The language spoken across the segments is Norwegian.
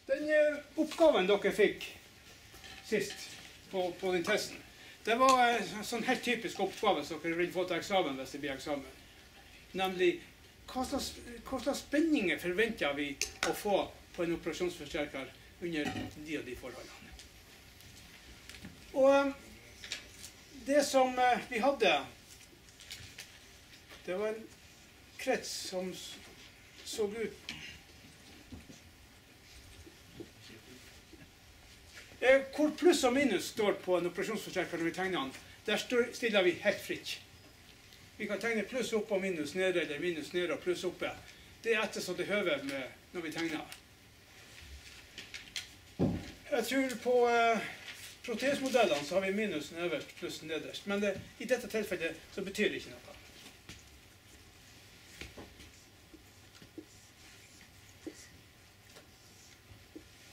Den oppgaven dere fikk sist på den testen, det var en sånn helt typisk oppgave som dere vil få til eksamen hvis det blir eksamen. Nemlig, hva slags spenninger forventer vi å få på en operasjonsforsterker under de og de forholdene. Og det som vi hadde, det var en krets som så ut. Hvor pluss og minus står på en operasjonsforsterker når vi tegner den, der stiller vi helt fritt. Vi kan tegne pluss oppe og minus nede, eller minus nede og pluss oppe. Det er etter så det høver med når vi tegner. Jeg tror på protesmodellene så har vi minusen øverst, plussen nederst. Men i dette tilfellet så betyr det ikke noe.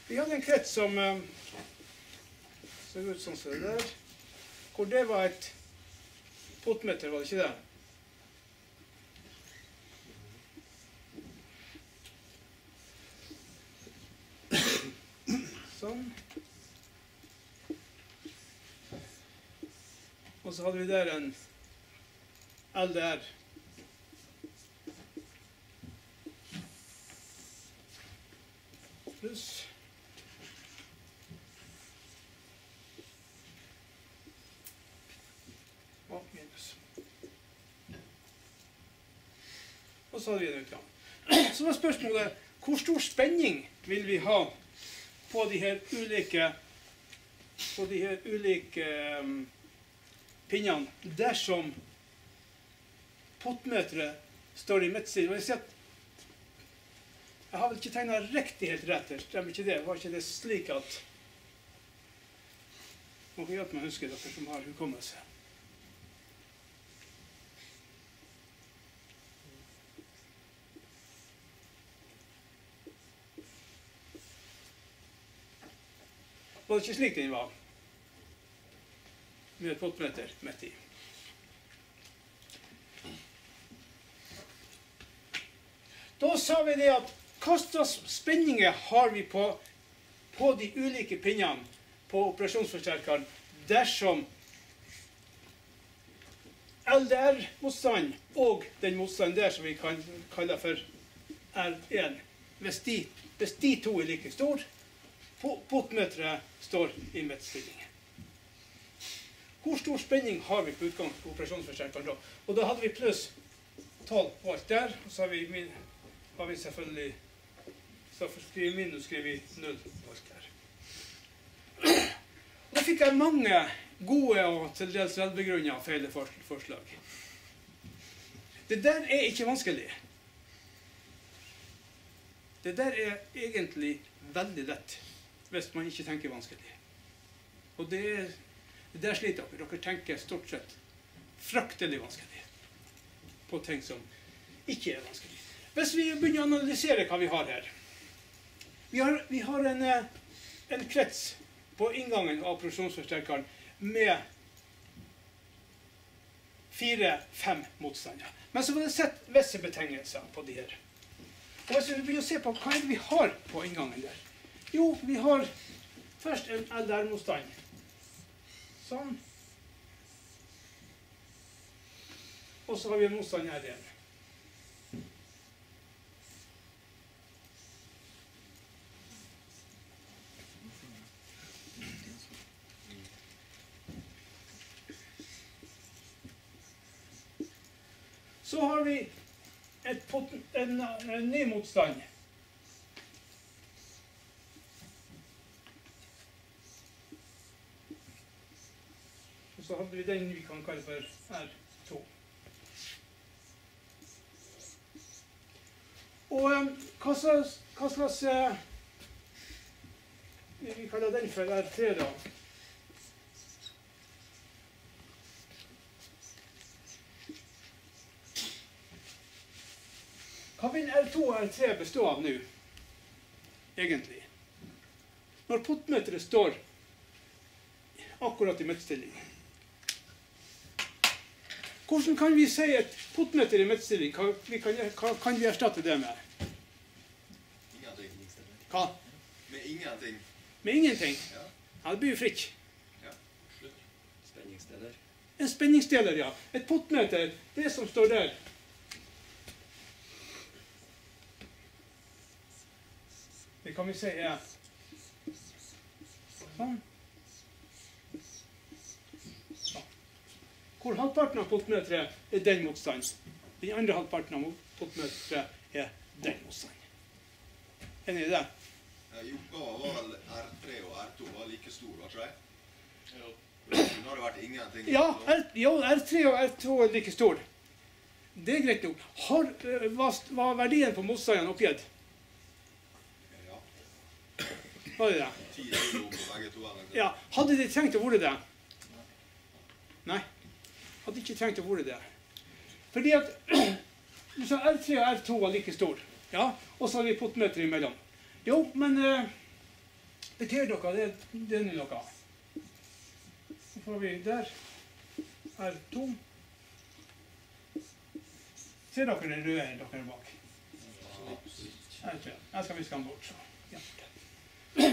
Vi hadde en krets som så ut sånn som det der, hvor det var et potmeter, var det ikke det? Sånn. Og så hadde vi der en LDR. Pluss. Og minus. Og så hadde vi en utgang. Så var spørsmålet, hvor stor spenning vil vi ha på de her ulike pinnene dersom potmeteret står i midtstilling? Jeg har vel ikke tegnet riktig helt rett her, stemmer ikke det? Var ikke det slik at må ikke hjelpe meg å huske dere som har hukommelse. Var det ikke slik den var? Med et potmeter midt i. Da sa vi det at hva slags spenninger har vi på de ulike pinnene på operasjonsforsterkeren dersom LDR-motstand og den motstanden der som vi kan kalle for R1, hvis de to er like stor, potmeteret står i midtstillingen. Hvor stor spenning har vi på utgang på operasjonsforsterkeren da? Og da hadde vi pluss 12 volt der, og så har vi selvfølgelig, så skriver vi minus, skriver vi 0 volt der. Og da fikk jeg mange gode og til dels velbegrunnet feil forslag. Det der er ikke vanskelig. Det der er egentlig veldig lett, hvis man ikke tenker vanskelig. Og det der sliter dere. Dere tenker stort sett fraktelig vanskelig på ting som ikke er vanskelig. Hvis vi begynner å analysere hva vi har her. Vi har en krets på inngangen av operasjonsforsterkeren med 4-5 motstander. Men så vil jeg sette visse betegnelser på de her. Og hvis vi begynner å se på hva er det vi har på inngangen der. Jo, vi har først en LDR-motstand. Sånn. Og så har vi en motstand her igjen. Så har vi en ny motstand. Og så hadde vi den vi kan kalle for R2. Og hva slags vi kaller den for R3 da. Hva vil R2 og R3 bestå av nå, egentlig? Når potmeteret står akkurat i midtstilling. Hvordan kan vi si et potmeter i midtstilling? Hva kan vi erstatte det med? Hva? Med ingenting. Med ingenting. Ja. Ja, det blir jo fritt. Ja. Spenningsdeler. En spenningsdeler, ja. Et potmeter, det som står der. Det kan vi se er sånn. Sånn. Hvor halvparten av potmeteret er den motstand. Den andre halvparten av potmeteret er den motstand. Enig i det? I oppgaven var vel R3 og R2 var like stor, var ikke det? Jo. Nå har det vært ingenting. Ja, R3 og R2 er like stor. Det er greit nok. Hva verdien på motstandene oppgitt? Ja. Var det det? 10 kilo på begge to. Eller? Ja, hadde de trengt å være det? Nei, hadde ikke trengt å være det. Fordi at du sa R3 og R2 var like stor. Ja, og så har vi potmeter imellom. Jo, men betyr dere det er noe? Så får vi der R2. Ser dere den røde dere bak? R3. Jeg skal viske den bort. Så. Ja.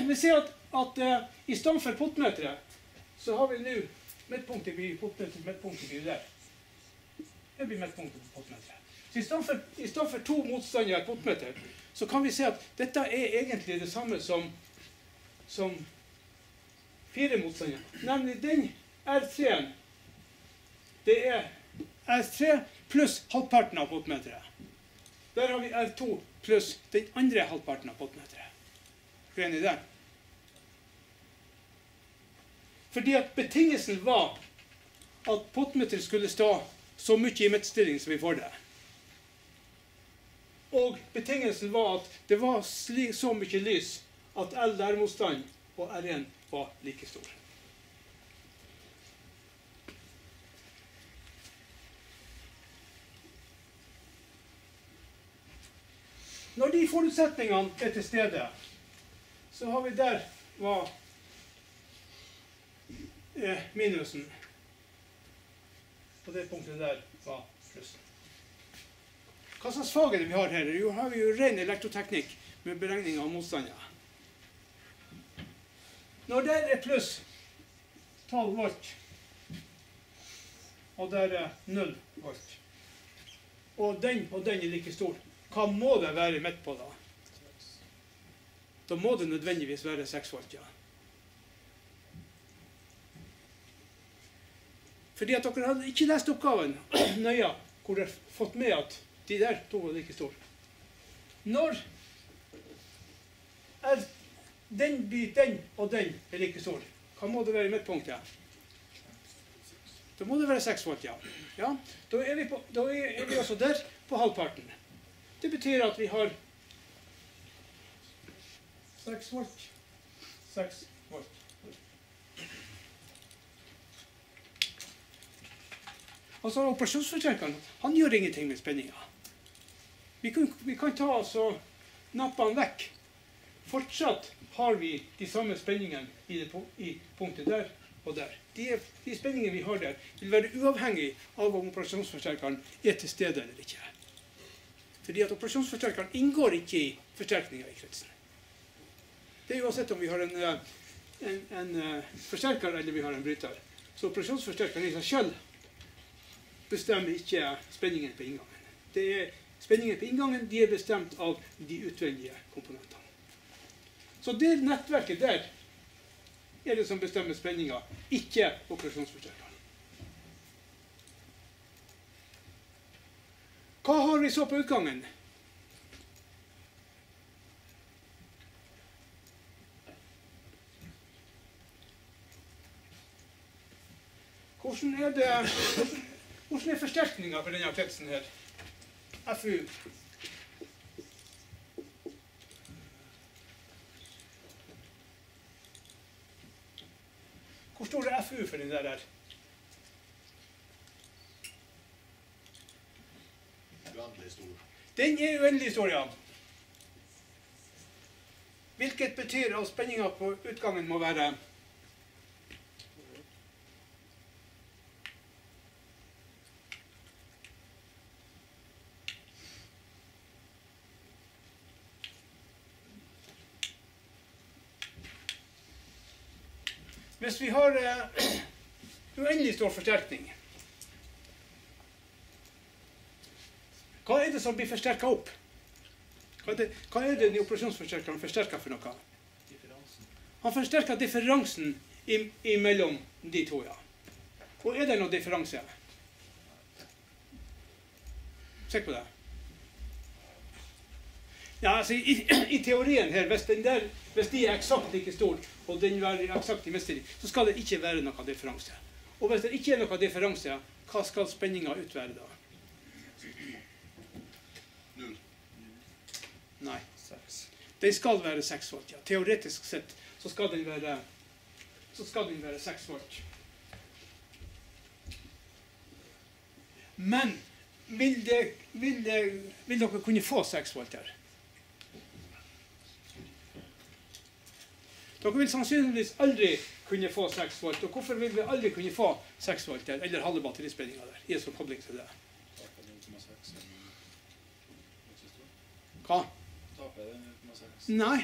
Vi ser at i stedet for potmeteret så har vi nå midtpunktet blir potmeteret, midtpunktet blir der. Det blir midtpunktet på potmeteret. Så i stedet for to motstandere i et potmeter, så kan vi se at dette er egentlig det samme som 4 motstandere. Nemlig den R3-en, det er R3 pluss halvparten av potmeteret. Der har vi R2 pluss den andre halvparten av potmeteret. Er du enig i det? Fordi at betingelsen var at potmeteret skulle stå så mye i midtstilling som vi får det. Og betingelsen var at det var så mye lys at LR-motstand og R1 var like stor. Når de forutsetningene er til stede, så har vi der var minusen. På det punktet der var plussen. Hva slags fag er det vi har her? Jo, har vi jo ren elektroteknikk med beregning av motstander. Når der er pluss 12 volt, og der er 0 volt, og den er like stor, hva må det være midt på da? Da må det nødvendigvis være 6 volt, ja. Fordi at dere hadde ikke lest oppgaven nøye, hvor dere har fått med at de der to var like store. Når den blir den og den er like stor, hva må det være i midtpunktet? Da må det være 6 volt, ja. Ja, da er vi også der på halvparten. Det betyr at vi har 6 volt, 6 volt. Og så operasjonsforsterkeren, han gjør ingenting med spenninga. Vi kan ta oss og nappe han vekk. Fortsatt har vi de samme spenningene i punktet der og der. De spenningene vi har der, vil være uavhengig av om operasjonsforsterkeren er til stede eller ikke. Fordi at operasjonsforsterkeren inngår ikke i forsterkninga i kretsen. Det er uansett om vi har en forsterker eller vi har en bryter. Så operasjonsforsterkeren i seg selv bestemmer ikke spenningen på inngangen. Spenningen på inngangen de er bestemt av de utvendige komponentene. Så det nettverket der er det som bestemmer spenninga, ikke operasjonsforsterkeren. Hva har vi så på utgangen? Hvordan er forsterkninga for denne kretsen her? FU. Hvor stor er FU for den der? Uendelig stor. Den er uendelig stor, ja. Hvilket betyr at spenninga på utgangen må være Hvis vi har uendelig stor forsterkning, hva er det som blir forsterket opp? Hva er det den operasjonsforsterkeren forsterker for noe? Han forsterker differansen imellom de to, ja. Og er det noen differanse? Se på det. Ja, altså i teorien her, hvis de er eksakt like stor, og den er eksakt i mistid, så skal det ikke være noen differanse. Og hvis det ikke er noen differanse, hva skal spenningen utvære da? 0. Nei. 6. Den skal være 6 volt, ja. Teoretisk sett så skal den være 6 volt. Men vil dere kunne få 6 volt her? Dere vil sannsynligvis aldri kunne få 6 volt. Og hvorfor vil vi aldri kunne få 6 volt der, eller halve batterispenninga der, i en sånn kobling til det? Hva? Nei,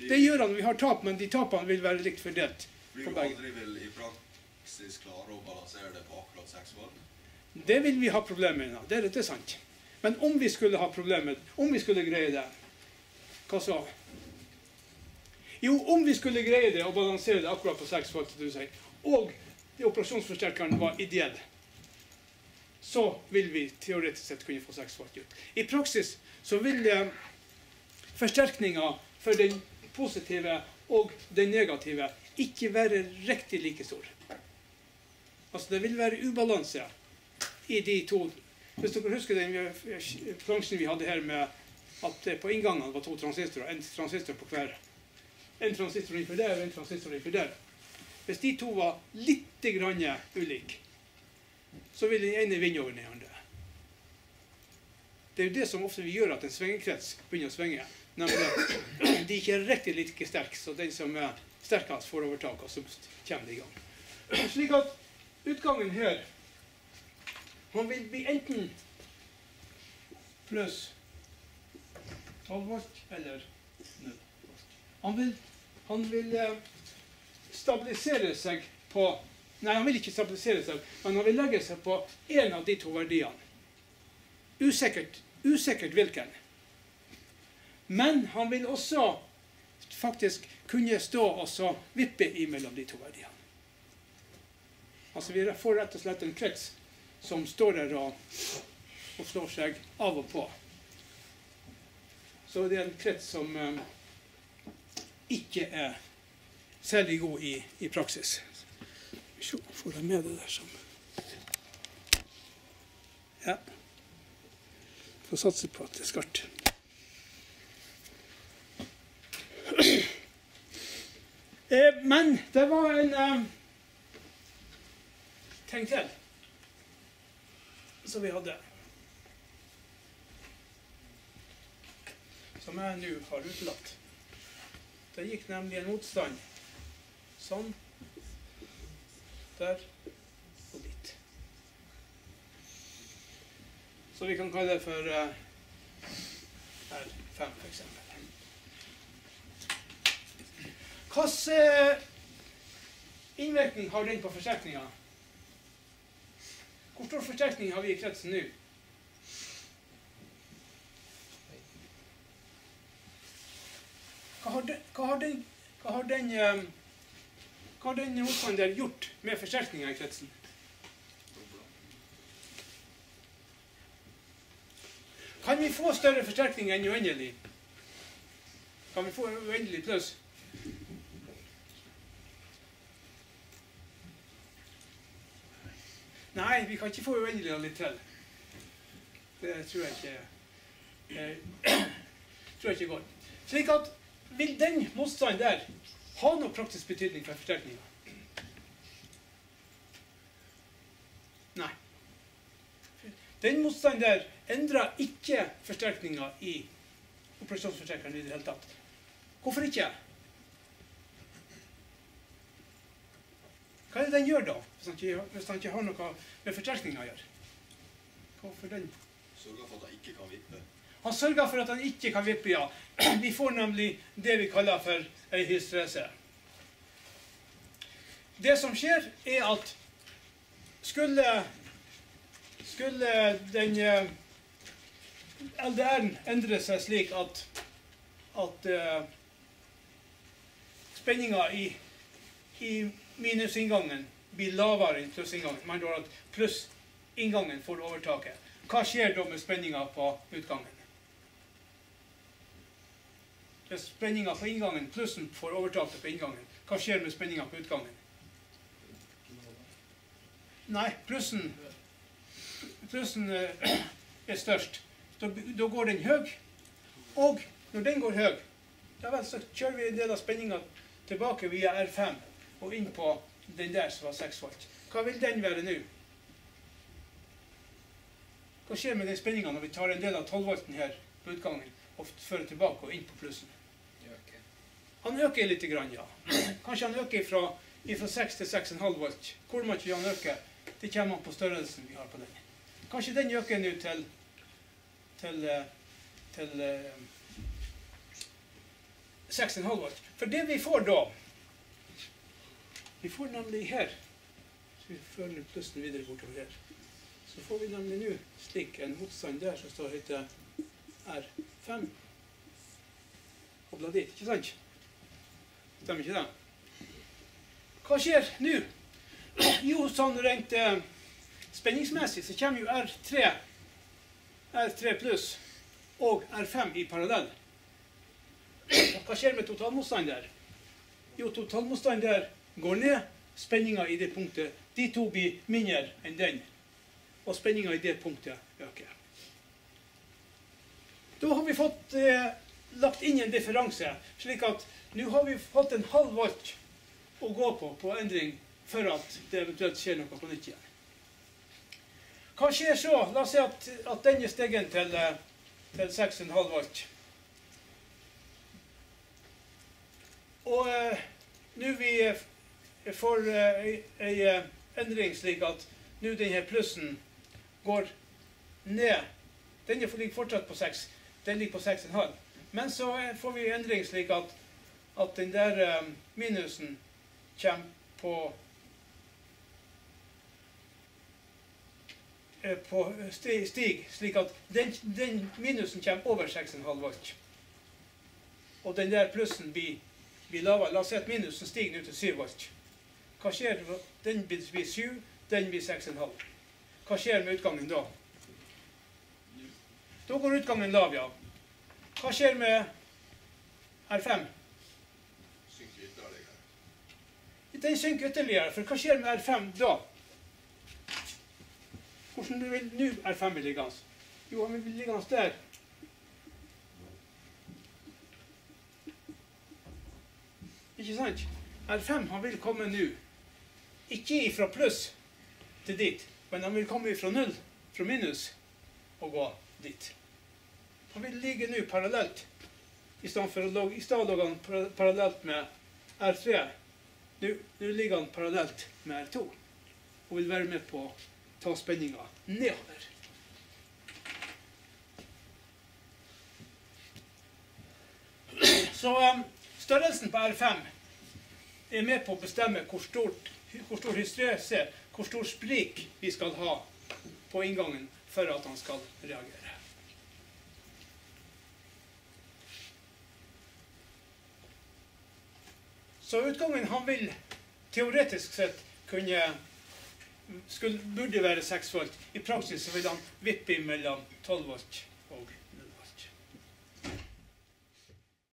det gjør han. Vi har tap, men de tapene vil være likt fordelt. Fordi du aldri vil i praksis klare å balansere det på akkurat 6 volt? Det vil vi ha problemer med, det er sant. Men om vi skulle ha problemer, om vi skulle greie det, hva så? Jo, om vi skulle greie det og balansere det akkurat på 6 volt, og operasjonsforsterkeren var ideell, så vil vi teoretisk sett kunne få 6 volt ut. I praksis så vil forsterkningen for den positive og den negative ikke være riktig like stor. Altså det vil være ubalanse i de to. Hvis dere husker den plansjen vi hadde her med at på inngangene var 2 transistorer, en transistor på hver. En transistor innenfor der og en transistor innenfor der. Hvis de to var litt grann ulike, så vil den ene vinne over den andre. Det er jo det som ofte vi gjør at en svengekrets begynner å svenge. Nemlig at de ikke er riktig like sterke, så den som er sterkest får overtak, og så kommer det i gang. Slik at utgangen her, han vil bli enten pluss 12 volt eller 0 volt. Han vil stabilisere seg på, nei, han vil ikke stabilisere seg, men han vil legge seg på en av de to verdiene. Usikkert hvilken. Men han vil også faktisk kunne stå og så vippe imellom de to verdiene. Altså vi får rett og slett en krets som står der og slår seg av og på. Så det er en krets som ikke er særlig god i praksis. Så får jeg med det der som... Ja. Får satse på at det er skarpt. Men det var en ting til som vi hadde, som jeg nå har utelatt. Det gikk nemlig en motstand sånn, der og dit. Så vi kan kalle det for R5 for eksempel. Hvilken innvirkning har den på forsterkningen? Hvor stor forsterkning har vi i kretsen nå? Hva har den motstanden der gjort med forsterkningen i kretsen? Kan vi få større forsterkning enn uendelig? Kan vi få uendelig pluss? Nei, vi kan ikke få uendelig litt til. Det tror jeg ikke går. Slik at, vil den motstanden der ha noe praktisk betydning for forsterkningen? Nei. Den motstanden der endrer ikke forsterkningen i operasjonsforsterkeren i det hele tatt. Hvorfor ikke? Hva er det den gjør da, hvis han ikke har noe med forsterkningen å gjøre? Hvorfor den? Sørger for at han ikke kan vippe. Han sørger for at han ikke kan vippe, ja. Vi får nemlig det vi kaller for en hysterese. det som skjer, er at skulle den LDR-en endre seg slik at spenninga i minusinngangen blir lavere enn plussinngangen, man tror at plussinngangen får overtaket. Hva skjer da med spenninga på utgangen? Hvis spenninga på inngangen, plussen får overtaket på inngangen, hva skjer med spenninga på utgangen? Nei, plussen er størst. Da går den høy, og når den går høy, ja vel, så kjører vi en del av spenninga tilbake via R5 og inn på den der som var 6 volt. Hva vil den være nå? Hva skjer med den spenninga når vi tar en del av 12 volten her på utgangen og fører tilbake og inn på plussen? Han øker litt grann, ja. Kanskje han øker fra 6 til 6,5 volt. Hvor mye han øker, det kommer an på størrelsen vi har på den. Kanskje den øker nå til 6,5 volt. For det vi får da, vi får nemlig her, så vi fører plussen videre bortover her, så får vi nemlig nå slik en motstand der som står heter R5, koblet dit, ikke sant? Stemmer ikke det? Hva skjer nå? Jo, sånn rent spenningsmessig så kommer jo R3 pluss og R5 i parallell. Hva skjer med totalmotstand der? Jo, totalmotstand der går ned, spenninga i det punktet, de to blir mindre enn den, og spenninga i det punktet øker. Da har vi fått lagt inn en differanse, slik at nå har vi fått en halv volt å gå på endring for at det eventuelt skjer noe på nytt igjen. Hva skjer så? La oss si at den er stegen til 6,5 volt. Og nå vi får en endring slik at nå denne plussen går ned. Den ligger fortsatt på 6. Den ligger på 6,5. Men så får vi en endring slik at den der minusen kommer på stig, slik at den minusen kommer over 6,5 volt. Og den der plussen blir lavere. La oss si at minusen stiger nå til 7 volt. Hva skjer? Den blir 7, den blir 6,5. Hva skjer med utgangen da? Da går utgangen lav, ja. Hva skjer med R5? Den synker ytterligere, for hva skjer med R5 da? Hvordan vil nå R5 bli liggende? Jo, han vil liggende der. Ikke sant? R5 han vil komme nå, ikke fra pluss til dit, men han vil komme fra 0, fra minus, og gå dit. Han vil ligge nå parallelt, i stedet lå han parallelt med R3. Nå ligger han parallelt med R2, og vil være med på å ta spenninga nedover. Så størrelsen på R5 er med på å bestemme hvor stor hysterese, hvor stor sprik vi skal ha på inngangen for at han skal reagere. Så utgangen han vil teoretisk sett burde være 6 volt. I praksis så vil han vippe mellom 12 volt og